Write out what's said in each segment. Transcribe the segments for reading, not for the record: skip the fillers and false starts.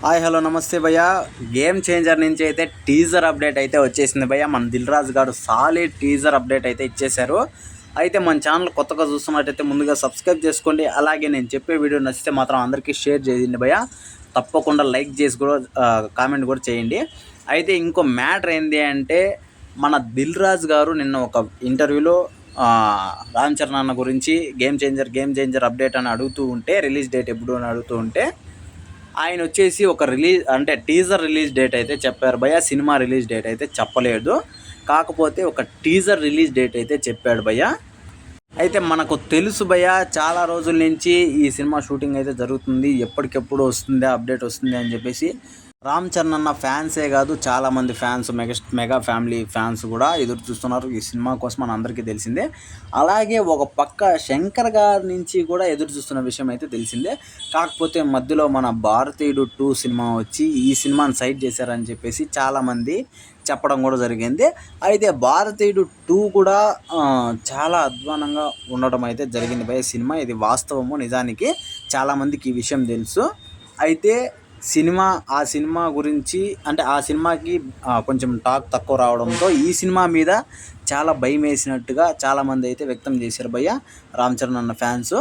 Hi hello నమస్తే భయ్య. Game changer నుంచి అయితే టీజర్ అప్డేట్ అయితే వచ్చేసింది భయ్య. మన దిల్ రాజు గారు సాలిడ్ టీజర్ అప్డేట్ అయితే ఇచ్చేశారు. అయితే మన ఛానల్ కొత్తగా చూస్తున్నట్టయితే ముందుగా సబ్స్క్రైబ్ చేసుకోండి. అలాగే నేను చెప్పే వీడియో నచ్చితే మాత్రం అందరికీ షేర్ చేయండి భయ్య. తప్పకుండా లైక్ చేసి కూడా కామెంట్ కూడా చేయండి. అయితే ఇంకో మ్యాటర్ ఏంటి అంటే మన దిల్ రాజు గారు నిన్న ఒక ఇంటర్వ్యూలో రామ్ చరణ్ అన్న గురించి గేమ్ చేంజర్ అప్డేట్ అని అడుగుతూ ఉంటే, రిలీజ్ డేట్ ఎప్పుడు అని అడుగుతూ ఉంటే ఆయన వచ్చేసి ఒక టీజర్ రిలీజ్ డేట్ అయితే చెప్పారు భయ్య. సినిమా రిలీజ్ డేట్ అయితే చెప్పలేదు, కాకపోతే ఒక టీజర్ రిలీజ్ డేట్ అయితే చెప్పాడు భయ్య. అయితే మనకు తెలుసు భయ్య, చాలా రోజుల నుంచి ఈ సినిమా షూటింగ్ అయితే జరుగుతుంది, ఎప్పటికెప్పుడు వస్తుంది అప్డేట్ వస్తుంది అని చెప్పేసి రామ్ చరణ్ అన్న ఫ్యాన్సే కాదు, చాలామంది ఫ్యాన్స్ మెగా ఫ్యామిలీ ఫ్యాన్స్ కూడా ఎదురు చూస్తున్నారు ఈ సినిమా కోసం అని అందరికీ తెలిసిందే. అలాగే ఒక పక్క శంకర్ గారి నుంచి కూడా ఎదురు చూస్తున్న విషయం అయితే తెలిసిందే. కాకపోతే మధ్యలో మన భారతీయుడు 2 సినిమా వచ్చి ఈ సినిమాని సైడ్ చేశారని చెప్పేసి చాలామంది చెప్పడం కూడా జరిగింది. అయితే భారతీయుడు 2 కూడా చాలా అధ్వానంగా ఉండడం అయితే జరిగింది భయ సినిమా. ఇది వాస్తవము, నిజానికి చాలామందికి ఈ విషయం తెలుసు. అయితే ఆ సినిమా గురించి అంటే ఆ సినిమాకి కొంచెం టాక్ తక్కువ రావడంతో ఈ సినిమా మీద చాలా భయం వేసినట్టుగా చాలామంది అయితే వ్యక్తం చేశారు భయ్య, రామ్ చరణ్ అన్న ఫ్యాన్స్.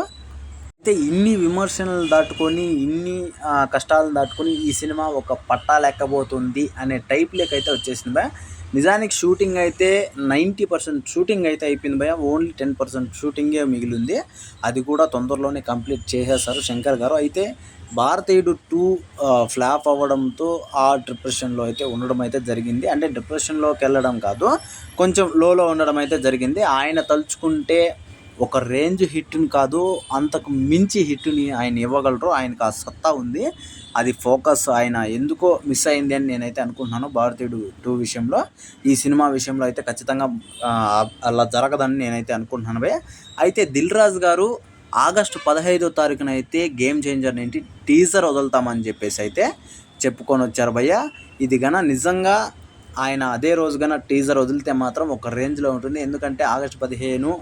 అయితే ఇన్ని విమర్శనలు దాటుకొని, ఇన్ని కష్టాలను దాటుకొని ఈ సినిమా ఒక పట్టాలెక్కబోతుంది అనే టైప్లోకైతే వచ్చేసింది భయ్య. నిజానికి షూటింగ్ అయితే 90% షూటింగ్ అయితే అయిపోయింది భయ్య. ఓన్లీ 10% షూటింగే మిగిలింది. అది కూడా తొందరలోనే కంప్లీట్ చేసేస్తారు శంకర్ గారు. అయితే భారతీయుడు 2 ఫ్లాప్ అవ్వడంతో ఆ డిప్రెషన్లో అయితే ఉండడం అయితే జరిగింది. అంటే డిప్రెషన్లోకి వెళ్ళడం కాదు, కొంచెం లోలో ఉండడం అయితే జరిగింది. ఆయన తలుచుకుంటే ఒక రేంజ్ హిట్ని కాదు, అంతకు మించి హిట్ని ఆయన ఇవ్వగలరు. ఆయనకు ఆ సత్తా ఉంది. అది ఫోకస్ ఆయన ఎందుకో మిస్ అయింది అని నేనైతే అనుకుంటున్నాను భారతీయుడు 2 విషయంలో. ఈ సినిమా విషయంలో అయితే ఖచ్చితంగా అలా జరగదని నేనైతే అనుకుంటున్నాను భయ్య. అయితే దిల్ రాజు గారు ఆగస్టు 15వ తారీఖున అయితే గేమ్ చేంజర్ నుండి టీజర్ వదులుతామని చెప్పేసి అయితే చెప్పుకొని వచ్చారు భయ్య. ఇది నిజంగా ఆయన అదే రోజు టీజర్ వదిలితే మాత్రం ఒక రేంజ్లో ఉంటుంది. ఎందుకంటే ఆగస్టు 15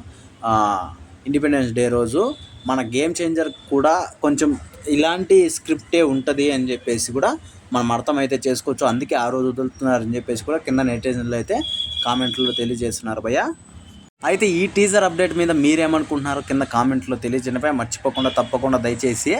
ఇండిపెండెన్స్ డే రోజు మన గేమ్ చేంజర్ కూడా కొంచెం ఇలాంటి స్క్రిప్టే ఉంటుంది అని చెప్పేసి కూడా మనం అర్థమైతే చేసుకోవచ్చు. అందుకే ఆ రోజు వదులుతున్నారని చెప్పేసి కూడా కింద నెటిజన్లు అయితే కామెంట్లో తెలియజేస్తున్నారు భయ్య. అయితే ఈ టీజర్ అప్డేట్ మీద మీరేమనుకుంటున్నారో కింద కామెంట్లో తెలియజేయడంపై మర్చిపోకుండా తప్పకుండా దయచేసి